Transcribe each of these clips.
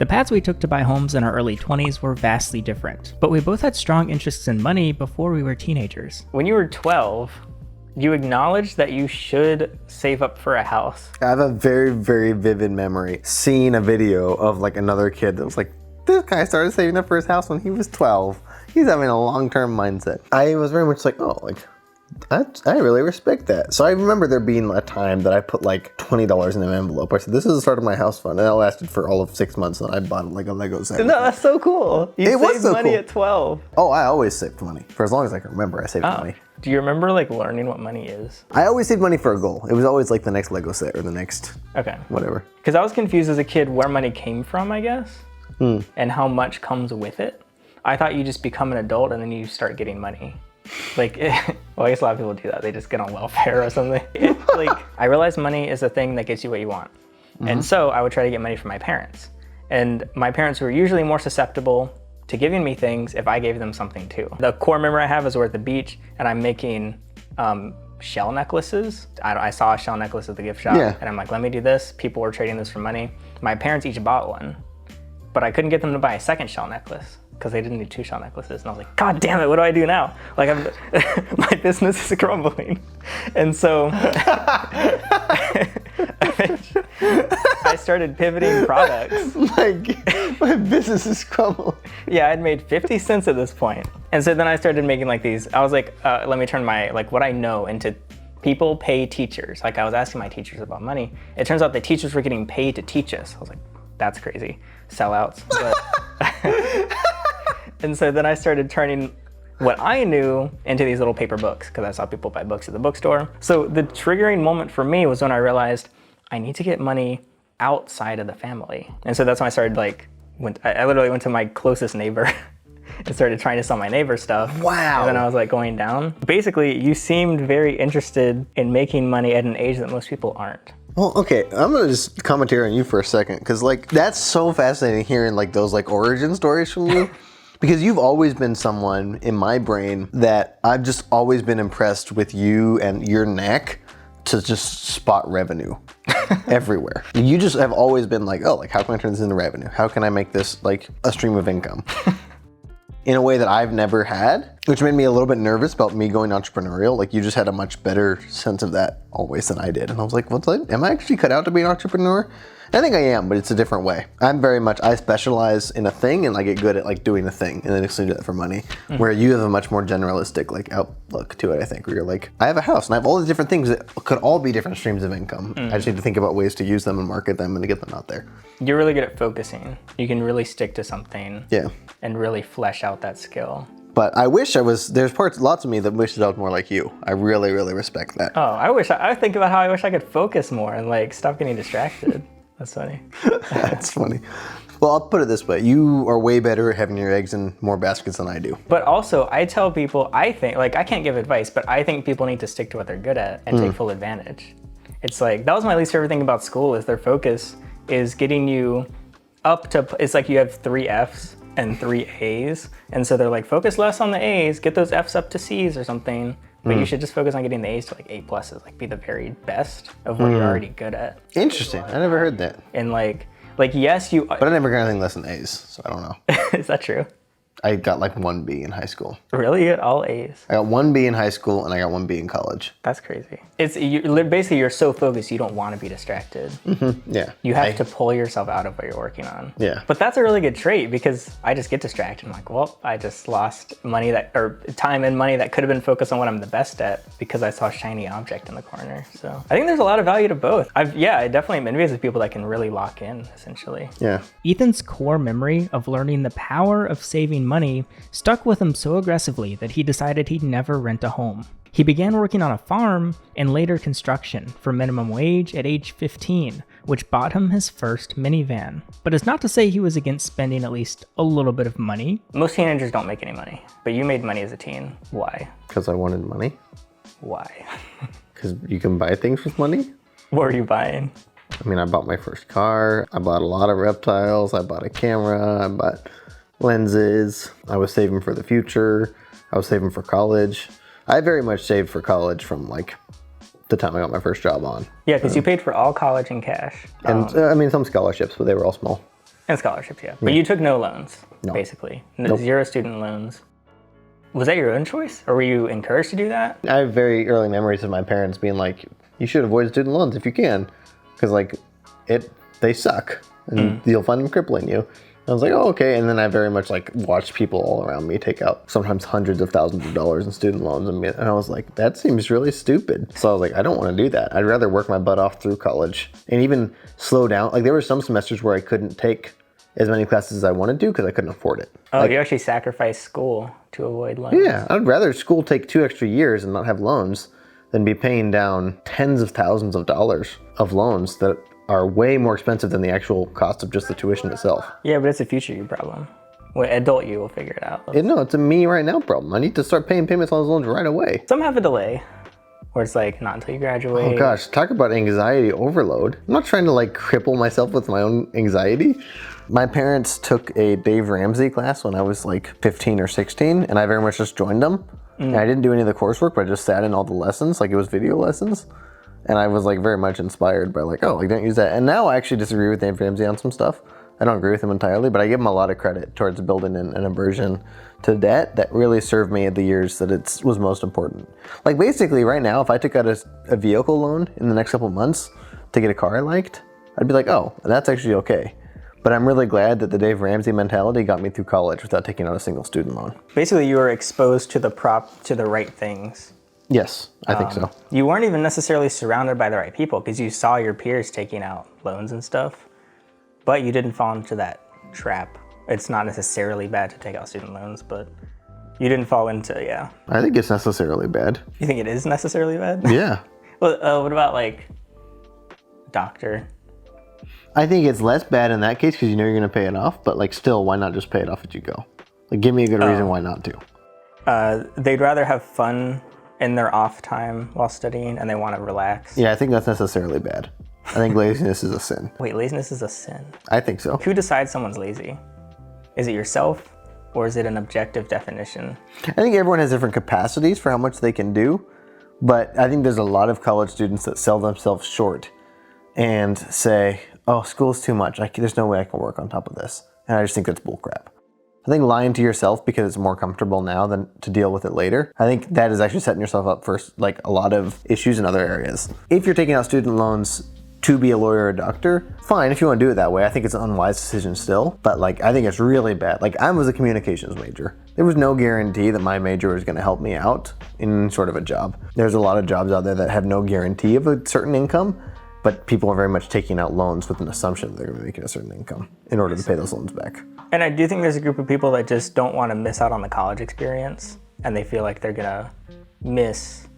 The paths we took to buy homes in our early 20s were vastly different, but we both had strong interests in money before we were teenagers. When you were 12, you acknowledged that you should save up for a house. I have a very, very vivid memory seeing a video of like another kid that was like, this guy started saving up for his house when he was 12. He's having a long-term mindset. I was very much like, oh, like, I really respect that. So I remember there being a time that I put like $20 in an envelope. I said, this is the start of my house fund. And that lasted for all of 6 months. And I bought like a Lego set. No, that's so cool. You saved money cool. at 12. Oh, I always saved money. For as long as I can remember, I saved money. Do you remember like learning what money is? I always saved money for a goal. It was always like the next Lego set or the next whatever. Because I was confused as a kid where money came from, I guess, and how much comes with it. I thought you just become an adult and then you start getting money. Like, well, I guess a lot of people do that. They just get on welfare or something. I realized money is a thing that gets you what you want. And so I would try to get money from my parents. And my parents were usually more susceptible to giving me things if I gave them something too. The core memory I have is we're at the beach and I'm making shell necklaces. I saw a shell necklace at the gift shop and I'm like, let me do this. People were trading this for money. My parents each bought one, but I couldn't get them to buy a second shell necklace because they didn't need 2 shell necklaces. And I was like, God damn it, what do I do now? Like, my business is crumbling. And so I started pivoting products. My business is crumbling. Yeah, I'd made 50 cents at this point. And so then I started making like these, I was like, let me turn my, like what I know into people pay teachers. Like I was asking my teachers about money. It turns out the teachers were getting paid to teach us. I was like, that's crazy. Sellouts. But and so then I started turning what I knew into these little paper books because I saw people buy books at the bookstore. So the triggering moment for me was when I realized I need to get money outside of the family. And so that's when I started I literally went to my closest neighbor and started trying to sell my neighbor stuff. Wow. And then I was like going down. Basically, you seemed very interested in making money at an age that most people aren't. Well, okay, I'm gonna just commentary on you for a second, because like that's so fascinating hearing like those like origin stories from you, because you've always been someone in my brain that I've just always been impressed with you and your knack to just spot revenue everywhere. You just have always been like, oh, like how can I turn this into revenue? How can I make this like a stream of income? In a way that I've never had, which made me a little bit nervous about me going entrepreneurial. Like you just had a much better sense of that always than I did. And I was like, am I actually cut out to be an entrepreneur? I think I am, but it's a different way. I specialize in a thing and I get good at like doing a thing and then exchange that for money. Where you have a much more generalistic like outlook to it, I think, where you're like, I have a house and I have all these different things that could all be different streams of income. I just need to think about ways to use them and market them and to get them out there. You're really good at focusing. You can really stick to something and really flesh out that skill. But I wish there's lots of me that wishes I was more like you. I really, really respect that. Oh, I think about how I wish I could focus more and like stop getting distracted. That's funny. That's funny. Well, I'll put it this way. You are way better at having your eggs in more baskets than I do. But also, I tell people, I think, like I can't give advice, but I think people need to stick to what they're good at and take full advantage. It's like, that was my least favorite thing about school is their focus is getting you up to, it's like you have 3 Fs and 3 As. And so they're like, focus less on the As, get those Fs up to Cs or something. But you should just focus on getting the A's to like A+, like be the very best of what you're already good at. Interesting. I never heard that. And like yes, you. But I never got anything less than A's, so I don't know. Is that true? I got like 1 B in high school. Really? You got all A's? I got 1 B in high school and I got 1 B in college. That's crazy. Basically you're so focused you don't want to be distracted. Yeah. You have to pull yourself out of what you're working on. Yeah. But that's a really good trait because I just get distracted. I'm like, well, I just lost or time and money that could have been focused on what I'm the best at because I saw a shiny object in the corner. So I think there's a lot of value to both. I definitely am envious of people that can really lock in essentially. Yeah. Ethan's core memory of learning the power of saving money stuck with him so aggressively that he decided he'd never rent a home. He began working on a farm and later construction for minimum wage at age 15, which bought him his first minivan. But it's not to say he was against spending at least a little bit of money. Most teenagers don't make any money, but you made money as a teen. Why? Because I wanted money. Why? Because you can buy things with money. What were you buying? I mean, I bought my first car. I bought a lot of reptiles. I bought a camera. I bought lenses. I was saving for the future. I was saving for college. I very much saved for college from like the time I got my first job on. Yeah, because you paid for all college in cash. And I mean, some scholarships, but they were all small. And scholarships, yeah. But you took no loans, basically. Nope. 0 student loans. Was that your own choice, or were you encouraged to do that? I have very early memories of my parents being like, you should avoid student loans if you can, because like they suck and you'll find them crippling you. I was like, oh, okay. And then I very much like watched people all around me take out sometimes hundreds of thousands of dollars in student loans. And I was like, that seems really stupid. So I was like, I don't want to do that. I'd rather work my butt off through college and even slow down. Like there were some semesters where I couldn't take as many classes as I wanted to because I couldn't afford it. Oh, like, you actually sacrificed school to avoid loans? Yeah, I'd rather school take 2 extra years and not have loans than be paying down tens of thousands of dollars of loans that are way more expensive than the actual cost of just the tuition itself. Yeah, but it's a future you problem. Well, adult you will figure it out. No, it's a me right now problem. I need to start paying payments on those loans right away. Some have a delay, where it's like not until you graduate. Oh gosh, talk about anxiety overload. I'm not trying to like cripple myself with my own anxiety. My parents took a Dave Ramsey class when I was like 15 or 16, and I very much just joined them. And I didn't do any of the coursework, but I just sat in all the lessons, like it was video lessons. And I was like very much inspired by like, oh, like don't use that. And now I actually disagree with Dave Ramsey on some stuff. I don't agree with him entirely, but I give him a lot of credit towards building an aversion to debt that really served me at the years that it was most important. Like basically right now, if I took out a vehicle loan in the next couple of months to get a car I liked, I'd be like, oh, that's actually okay. But I'm really glad that the Dave Ramsey mentality got me through college without taking out a single student loan. Basically, you were exposed to the right things. Yes, I think so. You weren't even necessarily surrounded by the right people because you saw your peers taking out loans and stuff, but you didn't fall into that trap. It's not necessarily bad to take out student loans, but you didn't fall into, yeah. I think it's necessarily bad. You think it is necessarily bad? Yeah. Well, what about like doctor? I think it's less bad in that case because you know you're going to pay it off, but like still, why not just pay it off as you go? Like give me a good reason why not to. They'd rather have fun in their off time while studying and they want to relax. Yeah, I think that's necessarily bad. I think laziness is a sin. Wait, laziness is a sin? I think so. Who decides someone's lazy? Is it yourself or is it an objective definition? I think everyone has different capacities for how much they can do, but I think there's a lot of college students that sell themselves short and say, oh, school's too much. There's no way I can work on top of this. And I just think that's bullcrap. I think lying to yourself because it's more comfortable now than to deal with it later. I think that is actually setting yourself up for like a lot of issues in other areas. If you're taking out student loans to be a lawyer or a doctor, fine if you want to do it that way. I think it's an unwise decision still, but like I think it's really bad. Like I was a communications major. There was no guarantee that my major was going to help me out in sort of a job. There's a lot of jobs out there that have no guarantee of a certain income, but people are very much taking out loans with an assumption that they're going to be making a certain income in order to pay those loans back. And I do think there's a group of people that just don't want to miss out on the college experience, and they feel like they're gonna miss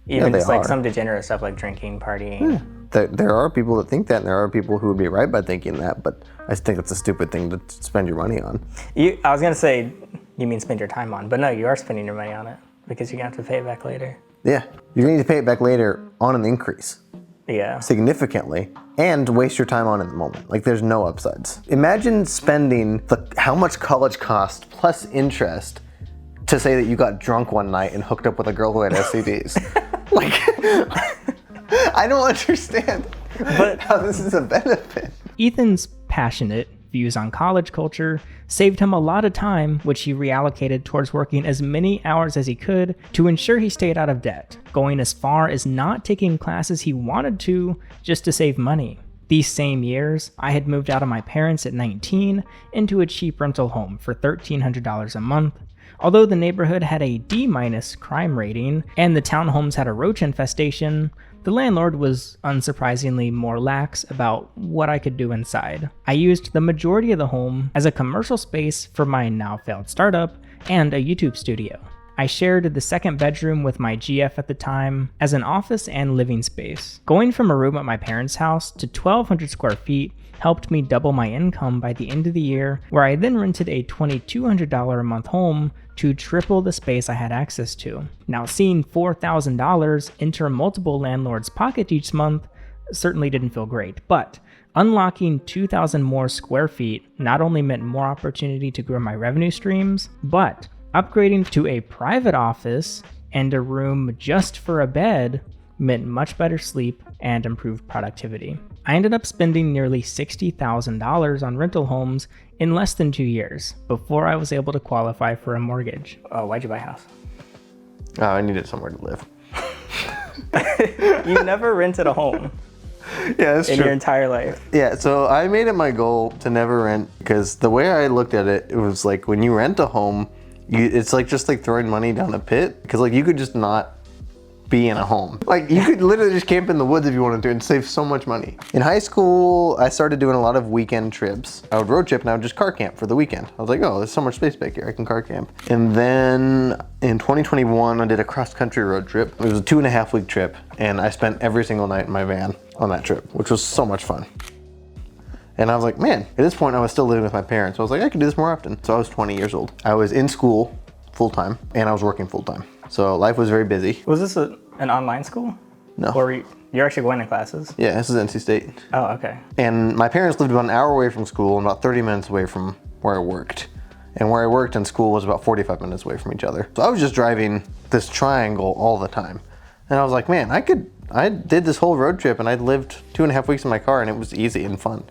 even just like some degenerate stuff like drinking, partying. Yeah. There are people that think that, and there are people who would be right by thinking that, but I just think it's a stupid thing to spend your money on. I was gonna say, you mean spend your time on, but no, you are spending your money on it because you're gonna have to pay it back later. Yeah, you're going to need to pay it back later on an increase. Yeah. Significantly, and waste your time on it at the moment. Like there's no upsides. Imagine spending how much college cost plus interest to say that you got drunk one night and hooked up with a girl who had STDs. Like, I don't understand how this is a benefit. Ethan's passionate views on college culture saved him a lot of time, which he reallocated towards working as many hours as he could to ensure he stayed out of debt, going as far as not taking classes he wanted to just to save money. These same years, I had moved out of my parents at 19 into a cheap rental home for $1,300 a month. Although the neighborhood had a D- crime rating and the townhomes had a roach infestation, the landlord was unsurprisingly more lax about what I could do inside. I used the majority of the home as a commercial space for my now failed startup and a YouTube studio. I shared the second bedroom with my GF at the time as an office and living space. Going from a room at my parents' house to 1,200 square feet helped me double my income by the end of the year, where I then rented a $2,200 a month home to triple the space I had access to. Now, seeing $4,000 enter multiple landlords' pockets each month certainly didn't feel great, but unlocking 2,000 more square feet not only meant more opportunity to grow my revenue streams, but upgrading to a private office and a room just for a bed meant much better sleep and improved productivity. I ended up spending nearly $60,000 on rental homes in less than 2 years before I was able to qualify for a mortgage. Oh, why'd you buy a house? Oh, I needed somewhere to live. You never rented a home Yeah, that's in true. your entire life. Yeah, so I made it my goal to never rent because the way I looked at it, it was like when you rent a home, it's like just like throwing money down a pit because like you could just not be in a home. Like you could literally just camp in the woods if you wanted to and save so much money. In high school, I started doing a lot of weekend trips. I would road trip and I would just car camp for the weekend. I was like, oh, there's so much space back here, I can car camp. And then in 2021, I did a cross-country road trip. It was a 2.5-week trip and I spent every single night in my van on that trip, which was so much fun. And I was like, man, at this point I was still living with my parents. So I was like, I could do this more often. So I was 20 years old. I was in school full-time and I was working full-time. So life was very busy. Was this an online school? No. Or you're actually going to classes? Yeah, this is NC State. Oh, okay. And my parents lived about an hour away from school and about 30 minutes away from where I worked. And where I worked and school was about 45 minutes away from each other. So I was just driving this triangle all the time. And I was like, man, I did this whole road trip and I lived 2.5 weeks in my car and it was easy and fun.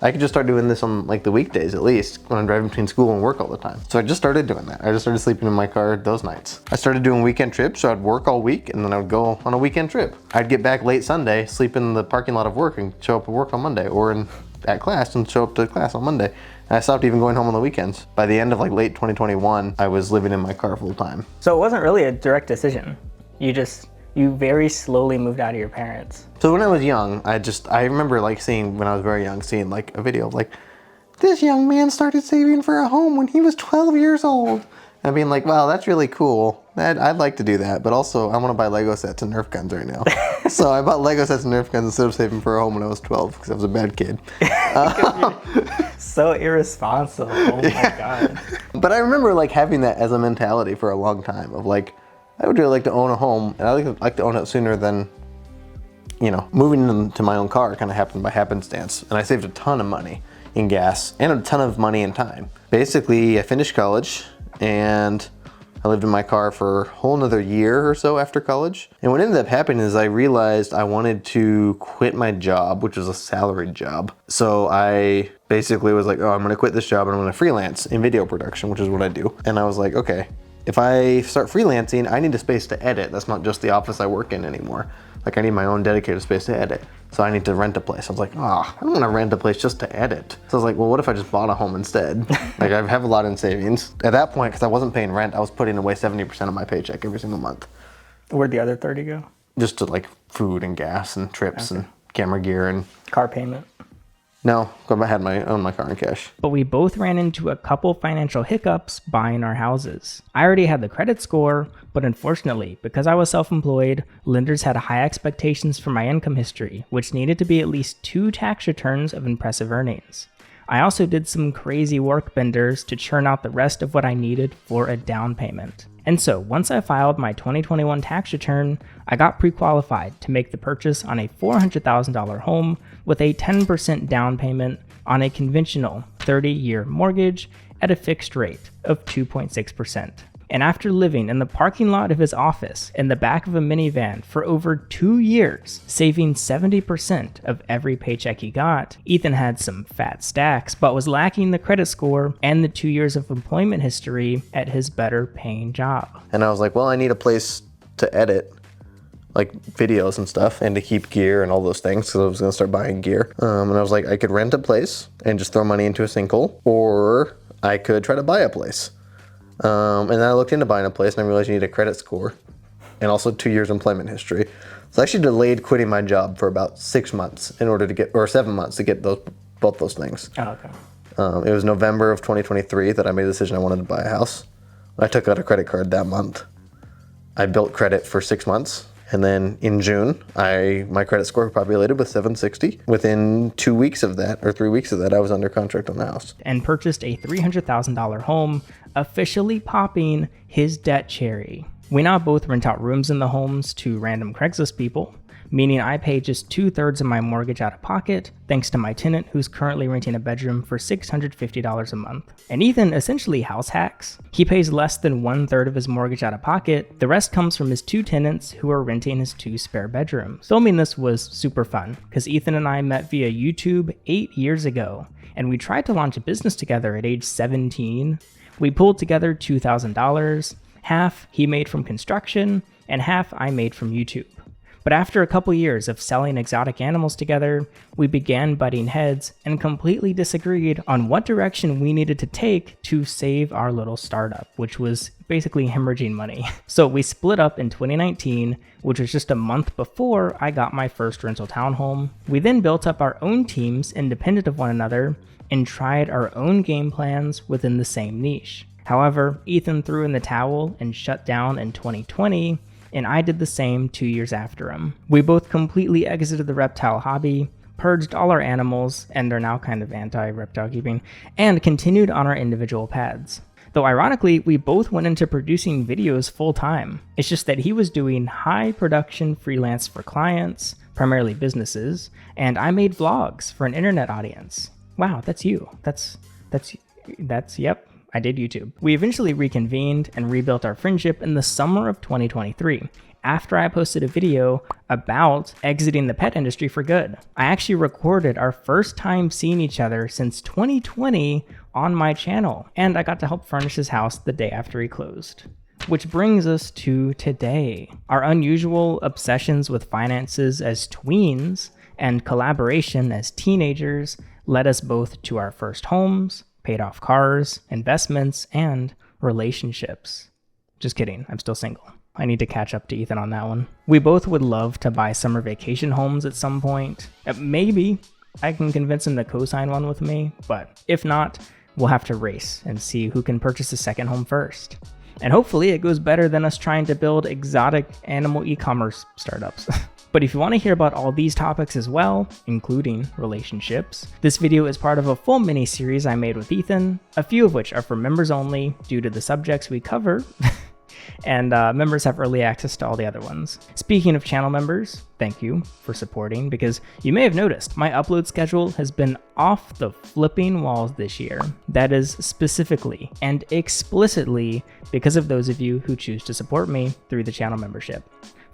I could just start doing this on like the weekdays at least when I'm driving between school and work all the time. So I just started doing that. I just started sleeping in my car those nights. I started doing weekend trips, so I'd work all week and then I would go on a weekend trip. I'd get back late Sunday, sleep in the parking lot of work and show up at work on Monday or at class and show up to class on Monday. And I stopped even going home on the weekends. By the end of like late 2021, I was living in my car full time. So it wasn't really a direct decision. You very slowly moved out of your parents. So when I was young, I remember like when I was very young, seeing like a video of like, this young man started saving for a home when he was 12 years old. And being like, wow, that's really cool. I'd like to do that, but also I want to buy Lego sets and Nerf guns right now. So I bought Lego sets and Nerf guns instead of saving for a home when I was 12 because I was a bad kid. So irresponsible. Oh my God. But I remember like having that as a mentality for a long time of like, I would really like to own a home, and I'd like to own it sooner than, moving into my own car kind of happened by happenstance. And I saved a ton of money in gas and a ton of money in time. Basically, I finished college and I lived in my car for a whole another year or so after college. And what ended up happening is I realized I wanted to quit my job, which was a salaried job. So I basically was like, oh, I'm gonna quit this job and I'm gonna freelance in video production, which is what I do. And I was like, okay, if I start freelancing, I need a space to edit. That's not just the office I work in anymore. Like I need my own dedicated space to edit. So I need to rent a place. I was like, I don't want to rent a place just to edit. So I was like, well, what if I just bought a home instead? Like I have a lot in savings. At that point, because I wasn't paying rent, I was putting away 70% of my paycheck every single month. Where'd the other 30 go? Just to like food and gas and trips and camera gear and... Car payment? No, I had my car in cash. But we both ran into a couple financial hiccups buying our houses. I already had the credit score, but unfortunately, because I was self-employed, lenders had high expectations for my income history, which needed to be at least 2 tax returns of impressive earnings. I also did some crazy work benders to churn out the rest of what I needed for a down payment. And so once I filed my 2021 tax return, I got pre-qualified to make the purchase on a $400,000 home with a 10% down payment on a conventional 30-year mortgage at a fixed rate of 2.6%. And after living in the parking lot of his office in the back of a minivan for over 2 years, saving 70% of every paycheck he got, Ethan had some fat stacks, but was lacking the credit score and the 2 years of employment history at his better paying job. And I was like, well, I need a place to edit like videos and stuff and to keep gear and all those things, so I was gonna start buying gear. And I was like, I could rent a place and just throw money into a sinkhole, or I could try to buy a place. And then I looked into buying a place and I realized you need a credit score and also 2 years employment history. So I actually delayed quitting my job for about 6 months or 7 months to get both those things. Oh, okay. It was November of 2023 that I made the decision I wanted to buy a house. I took out a credit card that month. I built credit for 6 months. And then in June, my credit score populated with 760. Within 2 weeks of that, or 3 weeks of that, I was under contract on the house. And purchased a $300,000 home, officially popping his debt cherry. We now both rent out rooms in the homes to random Craigslist people, meaning I pay just 2/3 of my mortgage out of pocket, thanks to my tenant who's currently renting a bedroom for $650 a month. And Ethan essentially house hacks. He pays less than 1/3 of his mortgage out of pocket. The rest comes from his 2 tenants who are renting his 2 spare bedrooms. Filming this was super fun, because Ethan and I met via YouTube 8 years ago, and we tried to launch a business together at age 17. We pulled together $2,000, half he made from construction, and half I made from YouTube. But after a couple years of selling exotic animals together, we began butting heads and completely disagreed on what direction we needed to take to save our little startup, which was basically hemorrhaging money. So we split up in 2019, which was just a month before I got my first rental townhome. We then built up our own teams independent of one another and tried our own game plans within the same niche. However, Ethan threw in the towel and shut down in 2020, and I did the same 2 years after him. We both completely exited the reptile hobby, purged all our animals, and are now kind of anti-reptile keeping, and continued on our individual paths. Though ironically, we both went into producing videos full time. It's just that he was doing high production freelance for clients, primarily businesses, and I made vlogs for an internet audience. Wow, that's you. That's yep. I did YouTube. We eventually reconvened and rebuilt our friendship in the summer of 2023, after I posted a video about exiting the pet industry for good. I actually recorded our first time seeing each other since 2020 on my channel, and I got to help furnish his house the day after he closed. Which brings us to today. Our unusual obsessions with finances as tweens and collaboration as teenagers led us both to our first homes, paid off cars, investments, and relationships. Just kidding, I'm still single. I need to catch up to Ethan on that one. We both would love to buy summer vacation homes at some point. Maybe I can convince him to co-sign one with me, but if not, we'll have to race and see who can purchase a second home first. And hopefully it goes better than us trying to build exotic animal e-commerce startups. But if you want to hear about all these topics as well, including relationships, this video is part of a full mini-series I made with Ethan, a few of which are for members only due to the subjects we cover, and members have early access to all the other ones. Speaking of channel members, thank you for supporting, because you may have noticed my upload schedule has been off the flipping walls this year. That is specifically and explicitly because of those of you who choose to support me through the channel membership.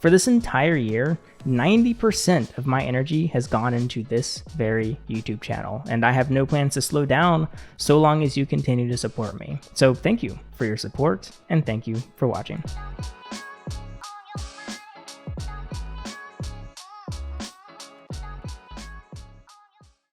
For this entire year, 90% of my energy has gone into this very YouTube channel, and I have no plans to slow down so long as you continue to support me. So thank you for your support, and thank you for watching.